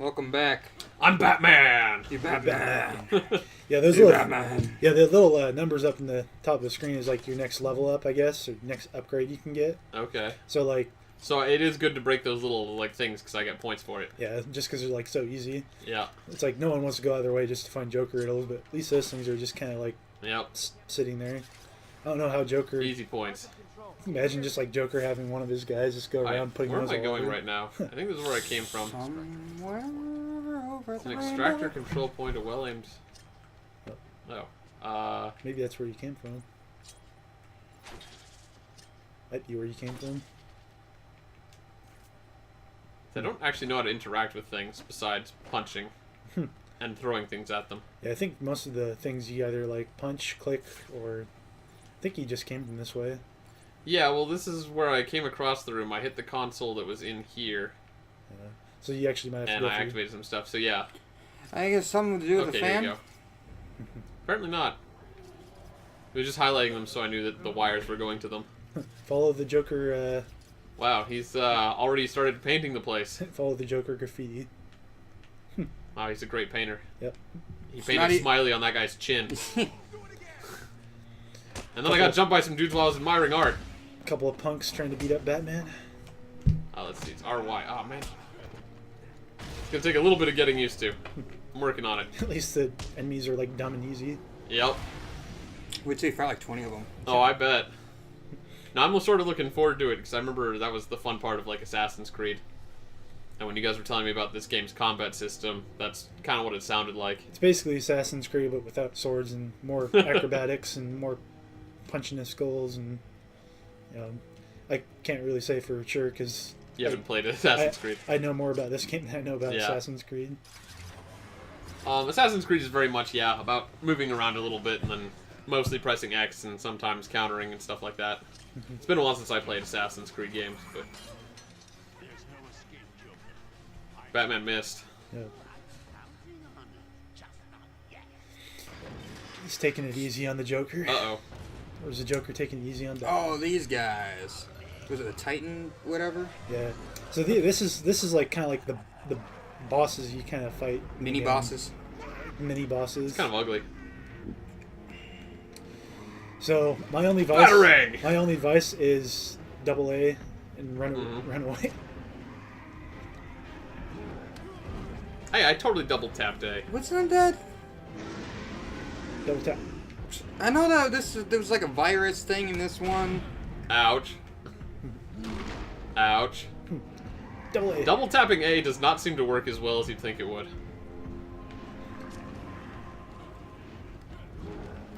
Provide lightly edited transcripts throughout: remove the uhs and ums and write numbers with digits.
Welcome back. I'm Batman! You Batman. Yeah, those You little Batman. yeah the little numbers up in the top of the screen is like your next level up, I guess, or next upgrade you can get. Okay. So like So it is good to break those little like things because I get points for it. yeah, just because they're like so easy. Yeah. It's like no one wants to go out of their way just to find Joker at all, but at least those things are just kind of like Yep. sitting there. I don't know how Joker. Easy points. Imagine just like Joker having one of his guys just go around putting Where those am I all going over. right now? I think this is where I came from. Somewhere over It's the an extractor control point, a well-aimed... Oh. Maybe that's where you came from. Might be where you came from. I don't actually know how to interact with things besides punching and throwing things at them. Yeah, I think most of the things you either like punch, click, or I think he just came from this way. Yeah, well, this is where I came across the room. I hit the console that was in here, So you actually might have to and go I through. activated some stuff. So yeah. I guess something to do with Okay, the here fan. we go. Apparently not. It was just highlighting them so I knew that the wires were going to them. Follow the Joker. Wow, he's already started painting the place. Follow the Joker graffiti. Wow, he's a great painter. Yep. He not painted e- smiley on that guy's chin. And then I got jumped by some dudes while I was admiring art. A couple of punks trying to beat up Batman. Oh, let's see. It's RY. Oh, man. It's going to take a little bit of getting used to. I'm working on it. At least the enemies are like dumb and easy. Yep. We'd say fight like 20 of them. Oh, I bet. Now, I'm sort of looking forward to it, because I remember that was the fun part of, like, Assassin's Creed. And when you guys were telling me about this game's combat system, that's kind of what it sounded like. It's basically Assassin's Creed, but without swords and more acrobatics and more punching the skulls. And you know, I can't really say for sure because You haven't played Assassin's Creed. I know more about this game than I know about Yeah. Assassin's Creed. Assassin's Creed is very much, yeah, about moving around a little bit and then mostly pressing X and sometimes countering and stuff like that. It's been a while since I played Assassin's Creed games, but Batman missed. Yeah. He's taking it easy on the Joker. Uh-oh. Or is the Joker taking it easy on Batman? Oh, these guys. Was it the Titan, whatever? Yeah. So this is like kind of like the bosses you kind of fight. in the Mini game. bosses. Mini bosses. It's kind of ugly. So my only vice. Batarang! My only vice is double A and run away. Hey, I totally double tapped A. What's on that? Double tap. I know that there was like a virus thing in this one. Ouch. Ouch. Double A. Double tapping A does not seem to work as well as you'd think it would.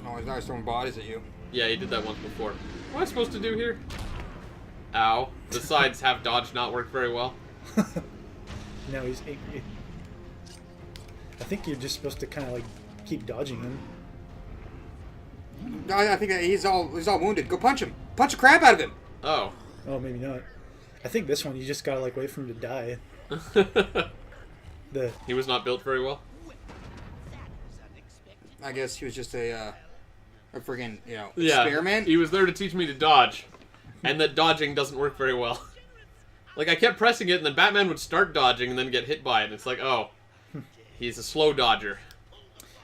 Oh, he's always throwing bodies at you. Yeah, he did that once before. What am I supposed to do here? Ow. The sides have dodge not worked very well. Now he's angry. I think you're just supposed to kind of like keep dodging him. I think that he's all wounded. Go punch him. Punch the crap out of him. Oh. Oh, maybe not. I think this one you just gotta like wait for him to die. The He was not built very well. I guess he was just a friggin', Yeah, experiment. he was there to teach me to dodge, and that dodging doesn't work very well. Like, I kept pressing it, and then Batman would start dodging and then get hit by it, and it's like, oh, he's a slow dodger.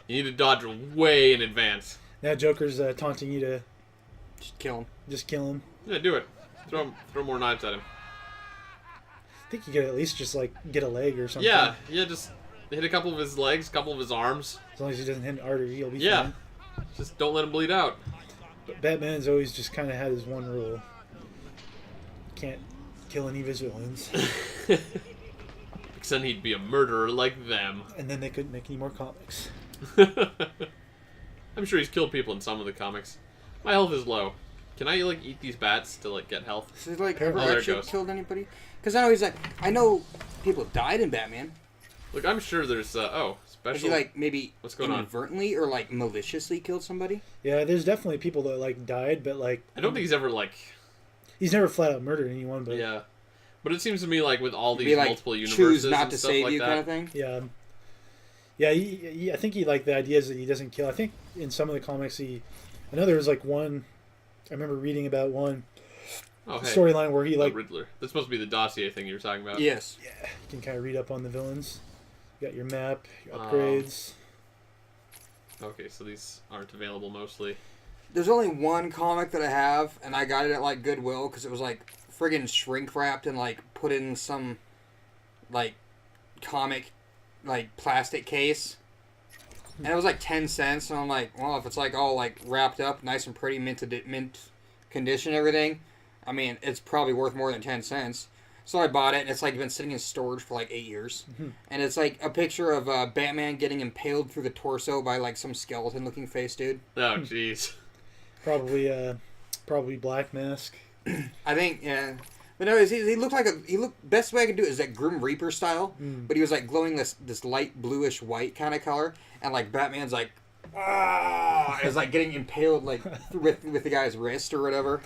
You need to dodge way in advance. now Joker's taunting you to Just kill him. just kill him. Yeah, do it. Throw more knives at him. I think you could at least just like get a leg or something. Yeah, just hit a couple of his legs, a couple of his arms. As long as he doesn't hit an artery, he'll be Yeah, fine. just don't let him bleed out. But Batman's always just kind of had his one rule: can't kill any of his villains. Because then he'd be a murderer like them. And then they couldn't make any more comics. I'm sure he's killed people in some of the comics. My health is low. Can I like eat these bats to like get health? So he's like Oh, ever there it actually goes. killed anybody? Because I know people died in Batman. Look, I'm sure there's Has special. he like maybe What's going on? inadvertently or like maliciously killed somebody? Yeah, there's definitely people that like died, but like I don't think he's ever like. he's never flat out murdered anyone. But Yeah, but it seems to me like with all these Be like multiple universes choose not and to stuff save like you that. kind of thing. yeah, I think he like the idea is that he doesn't kill. I think in some of the comics I know there was like one. I remember reading about one Oh, hey, storyline where he the like Riddler. That's supposed to be the dossier thing you were talking about. Yes. you can kind of read up on the villains. You got your map, your upgrades. Okay, so these aren't available mostly. There's only one comic that I have, and I got it at like Goodwill because it was like friggin' shrink wrapped and like put in some like comic like plastic case, and it was like 10 cents. And I'm like, well, if it's like all like wrapped up, nice and pretty, mint condition, everything, I mean, it's probably worth more than 10 cents. So I bought it, and it's like been sitting in storage for like 8 years. And it's like a picture of Batman getting impaled through the torso by like some skeleton-looking face dude. Oh, jeez. Probably Black Mask. I think, yeah. But no, he looked like best way I could do it is that Grim Reaper style, but he was like glowing this light bluish white kind of color, and like Batman's like, ah, is like getting impaled like with the guy's wrist or whatever.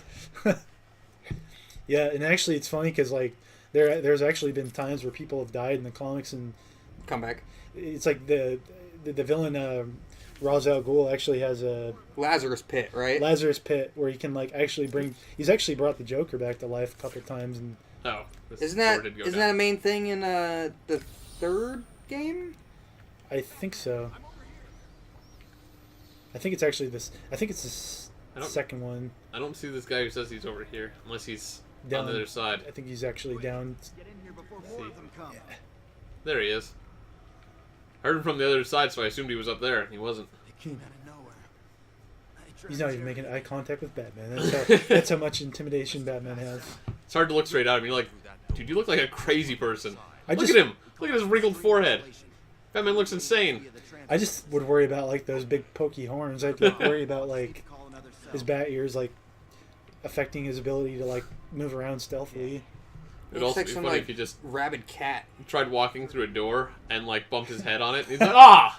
Yeah, and actually it's funny because like there's actually been times where people have died in the comics, and Come back. it's like the villain Ra's al Ghul actually has a Lazarus Pit, right? Lazarus Pit where he can like actually he's actually brought the Joker back to life a couple times, and Oh. Isn't that a main thing in the third game? I think so. I think it's actually this. I think it's the second one. I don't see this guy who says he's over here, unless he's Down on the other side. I think he's actually down. Yeah. There he is. Heard him from the other side, so I assumed he was up there, and he wasn't. He's not even making eye contact with Batman. That's how much intimidation Batman has. It's hard to look straight at him. You're like, dude, you look like a crazy person. Look just- at him. Look at his wrinkled forehead. Batman looks insane. I just would worry about like those big pokey horns. I'd like, worry about like his bat ears like affecting his ability to like move around stealthily. It'd also like be some funny like if he just rabid cat. tried walking through a door and like bumped his head on it. And he's like, ah!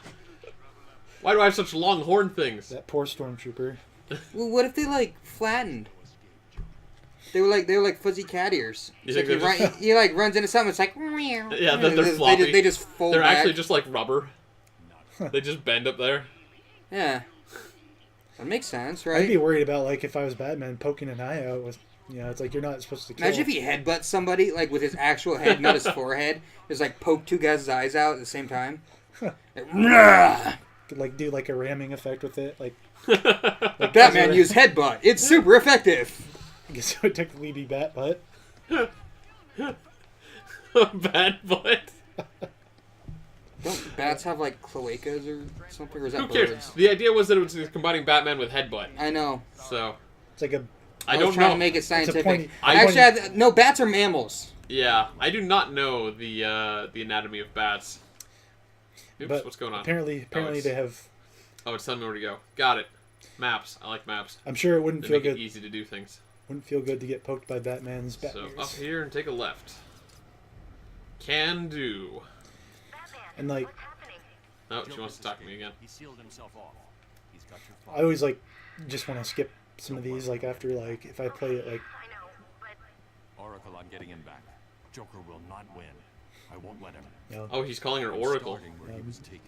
Why do I have such long horn things? That poor stormtrooper. Well, what if they like flattened? They were like fuzzy cat ears. You It's think like they're just- he like runs into something. It's like Yeah, they're floppy. They just fold They're back. actually just like rubber. They just bend up there. Yeah. That makes sense, I'd right? be worried about like if I was Batman poking an eye out with, it's like you're not supposed to kill. Imagine if he headbutts somebody like with his actual head, not his forehead. Just like poke two guys' eyes out at the same time. Like, Could like do like a ramming effect with it. Like Batman used headbutt. It's super effective. I guess it would technically be bat butt. Bad butt. Don't bats have like cloacas or something, or is that Who cares? birds? The idea was that it was combining Batman with headbutt. I know. So It's like a I was don't trying know. to make it scientific. pointy- Actually, no, bats are mammals. Yeah, I do not know the anatomy of bats. Oops, But what's going on? apparently it's- they have. Oh, it's telling me where to go. Got it. Maps. I like maps. I'm sure it wouldn't They feel make it good. easy to do things. Wouldn't feel good to get poked by Batman's bat So ears. up here and take a left. Can do. And like Oh, she wants to talk to me again. He sealed himself off. He's got your I always like just want to skip some of these like after like if I play it like Oracle, I'm getting him back. Joker will not win. I won't let him. Oh, he's calling her Oracle. Starting where he was taken.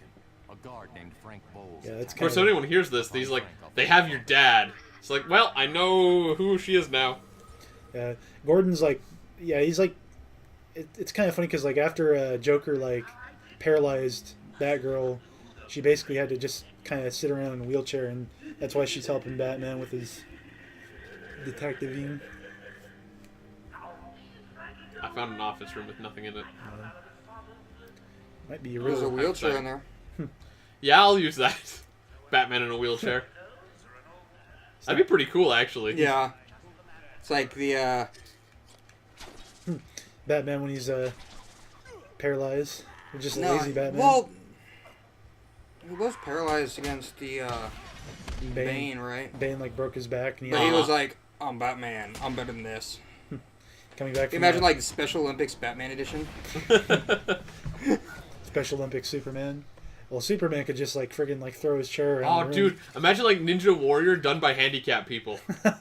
A guard named Frank Bowles. Yeah, that's Of course, kinda- if anyone hears this, these like, they have your dad. It's like, well, I know who she is now. Gordon's like he's like it's kind of funny because like after Joker like paralyzed Batgirl, she basically had to just kind of sit around in a wheelchair, and that's why she's helping Batman with his detectiving. I found an office room with nothing in it. Might be a There's a real wheelchair in there. Yeah, I'll use that. Batman in a wheelchair. That'd be pretty cool, actually. Yeah. It's like the Batman when he's paralyzed. Or just no. lazy Batman. Well, he was paralyzed against the Bane, right? Bane like broke his back, and he But he Uh-huh. was like, "I'm Batman. I'm better than this." coming back. Can From you imagine that like the Special Olympics Batman edition? Special Olympics Superman. Well, Superman could just like friggin' like throw his chair around. Oh, the room. dude, imagine like Ninja Warrior done by handicapped people. That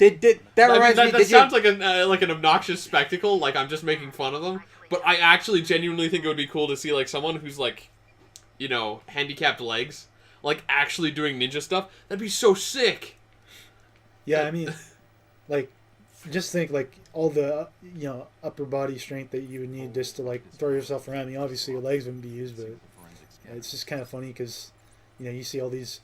I mean, reminds me. that Did sounds you? like an obnoxious spectacle. Like I'm just making fun of them, but I actually genuinely think it would be cool to see like someone who's like, handicapped legs, like actually doing ninja stuff. That'd be so sick. Yeah, I mean, like just think like all the upper body strength that you would need just to like throw yourself around. I mean, obviously your legs wouldn't be used, but it's just kind of funny because you see all these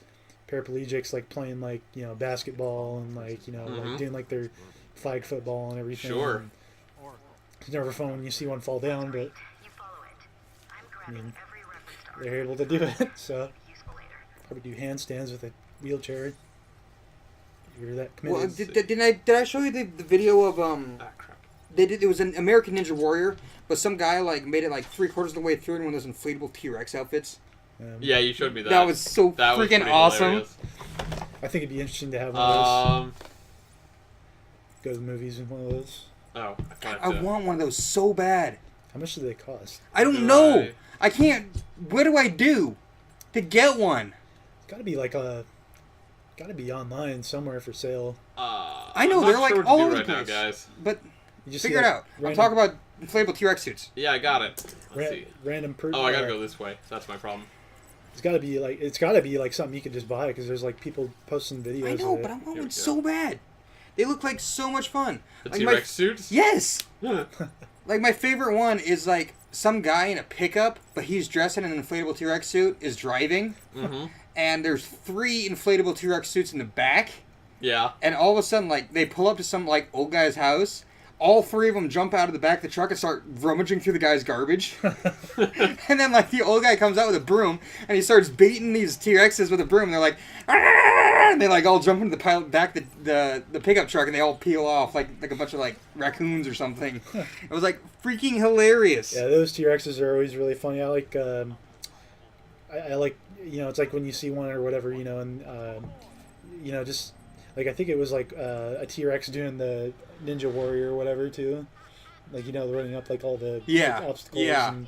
paraplegics like playing like basketball and like like doing like their flag football and everything. Sure. And it's never fun when you see one fall down, but I mean they're able to do it. So probably do handstands with a wheelchair. You're that committed. Well, did I show you the video of Crap. it was an American Ninja Warrior, but some guy like made it like 3/4 of the way through in one of those inflatable T-Rex outfits. Yeah, you showed me that. That was so That was freaking pretty awesome. hilarious. I think it'd be interesting to have one of those. Um. Go to the movies in one of those. Oh, I want one of those so bad. How much do they cost? I don't Do know. I can't. What do I do to get one? It's got to be like got to be online somewhere for sale. I know I'm they're not like sure what to all do over the right now, place. guys. But You just figure see, it like, out. I'm random- talking about inflatable T-Rex suits. Yeah, I got it. Let's see. Random Oh, I gotta go this way. That's my problem. It's got to be like something you could just buy because there's like people posting videos. I know, of it. but I want Here we one go. so bad. They look like so much fun. The Like, T-Rex suits? Yes. Like my favorite one is like some guy in a pickup, but he's dressed in an inflatable T-Rex suit, is driving, and there's 3 inflatable T-Rex suits in the back, Yeah. and all of a sudden like they pull up to some like old guy's house. All 3 of them jump out of the back of the truck and start rummaging through the guy's garbage. And then, like, the old guy comes out with a broom, and he starts beating these T-Rexes with a broom. And they're like, "Arr!" And they, like, all jump into the pickup truck, and they all peel off like a bunch of, like, raccoons or something. It was, like, freaking hilarious. Yeah, those T-Rexes are always really funny. I like, I like, it's like when you see one or whatever, and, just, like, I think it was, like, a T-Rex doing the Ninja Warrior or whatever, too. Like, running up, like, all the Yeah, like, obstacles. yeah. And,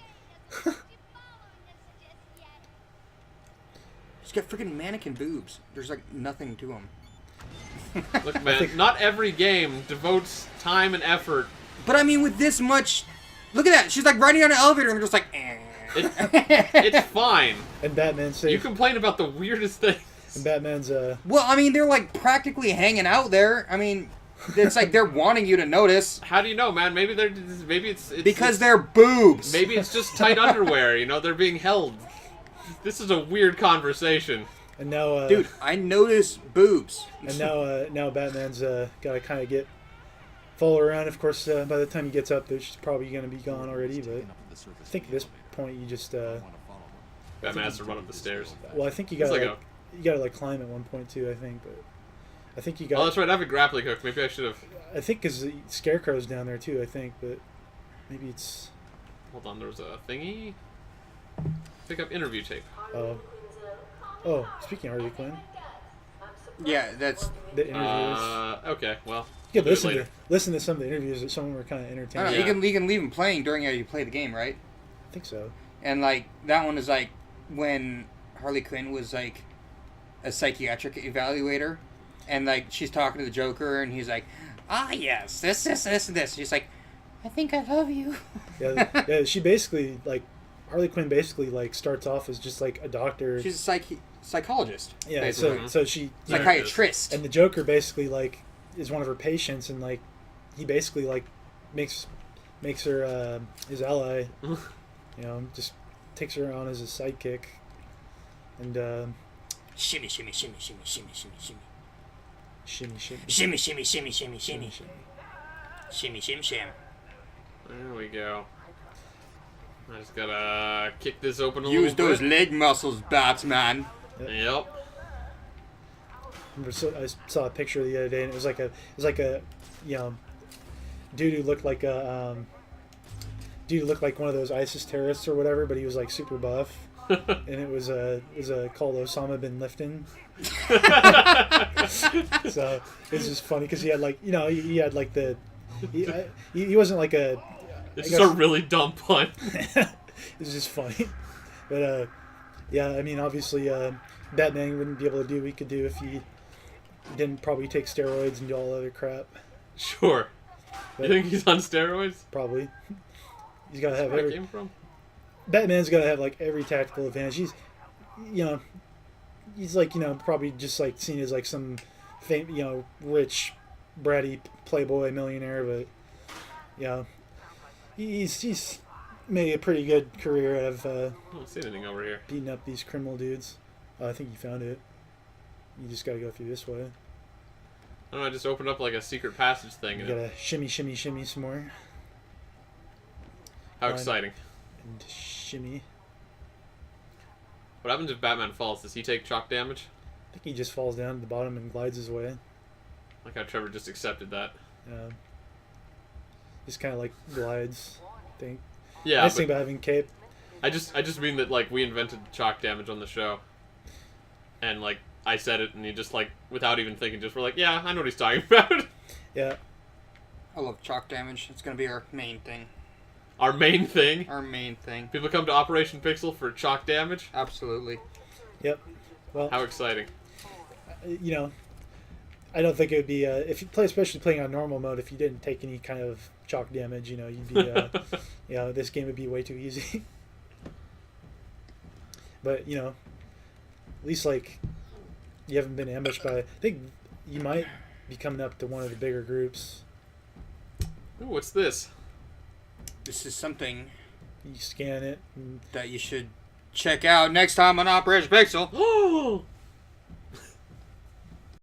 Just got freaking mannequin boobs. There's, like, nothing to them. Look, man, not every game devotes time and effort. But, I mean, with this much... Look at that. She's, like, riding on an elevator, and they're just like... It's fine. and Batman's safe. You complain about the weirdest things. And Batman's, Well, I mean, they're, like, practically hanging out there. I mean... It's like they're wanting you to notice. How do you know, man? Maybe it's Because they're boobs. Maybe it's just tight underwear. They're being held. This is a weird conversation. and now, Dude, I notice boobs. and now Batman's, got to kind of follow around. Of course, by the time he gets up there, she's probably going to be gone already, but I think at this point you just, Batman has to run up the stairs. well, I think you It's got to, like you got to, like, climb at one point, too, I think, but I think you got... Oh, that's right. I have a grappling hook. Maybe I should have. I think because Scarecrow's down there too. I think, but maybe it's. Hold on. There was a thingy. Pick up interview tape. Oh, speaking of Harley Quinn, Yeah, that's... the interviews. Okay. Well. you can I'll do it later. listen to some of the interviews. That some of them were kind of I don't entertaining. know, Yeah. you can leave them playing during how you play the game, right? I think so. And, like, that one is, like, when Harley Quinn was, like, a psychiatric evaluator. And, like, she's talking to the Joker, and he's like, ah, yes, this, and this. She's like, I think I love you. Yeah. She basically Harley Quinn basically starts off as just like a doctor. She's a psychologist. Yeah. basically. So she Psychiatrist. and the Joker basically is one of her patients, and he basically makes her his ally. Just takes her on as a sidekick, and Shimmy, shimmy, shimmy, shimmy, shimmy, shimmy, shimmy. shimmy. Shimmy, shimmy, shimmy, shimmy, shimmy. Shimmy, shim, shim. There we go. I just gotta kick this open a little Use bit. those leg muscles, Batman. Yep. I saw a picture the other day, and it was like a dude who looked like one of those ISIS terrorists or whatever, but he was like super buff, and it was called Osama bin Lifton. So it's just funny because he had he had like he wasn't like a. This is a really dumb pun. It's just funny, but yeah, I mean obviously Batman wouldn't be able to do what he could do if he didn't probably take steroids and do all other crap. Sure. But You think he's on steroids? probably he's got to have Where it every. came from? Batman's got to have every tactical advantage. He's probably just seen as some rich bratty playboy millionaire, but yeah, he's made a pretty good career out of I don't see anything over here. beating up these criminal dudes. I think you found it. You just gotta go through this way. I don't know, I just opened up like a secret passage thing. You And gotta shimmy, shimmy, shimmy some more. how Fine. exciting. And shimmy. What happens if Batman falls? Does he take shock damage? I think he just falls down to the bottom and glides his way. Like how Trevor just accepted that. Just kind of like glides. I think. Yeah, Nice but thing about having cape. I just mean that like we invented shock damage on the show. And like I said it and you just like without even thinking just were like, yeah, I know what he's talking about. Yeah. I love chalk damage. It's gonna be our main thing. Our main thing. Our main thing. People come to Operation Pixel for shock damage. Absolutely. Yep. Well, How exciting. you know, I don't think it would be if you play, especially playing on normal mode. If you didn't take any kind of chalk damage, you'd be, this game would be way too easy. But at least like you haven't been ambushed by. I think you might be coming up to one of the bigger groups. Ooh, what's this? This is something You scan it. And, that you should check out next time on Operation Pixel. Oh!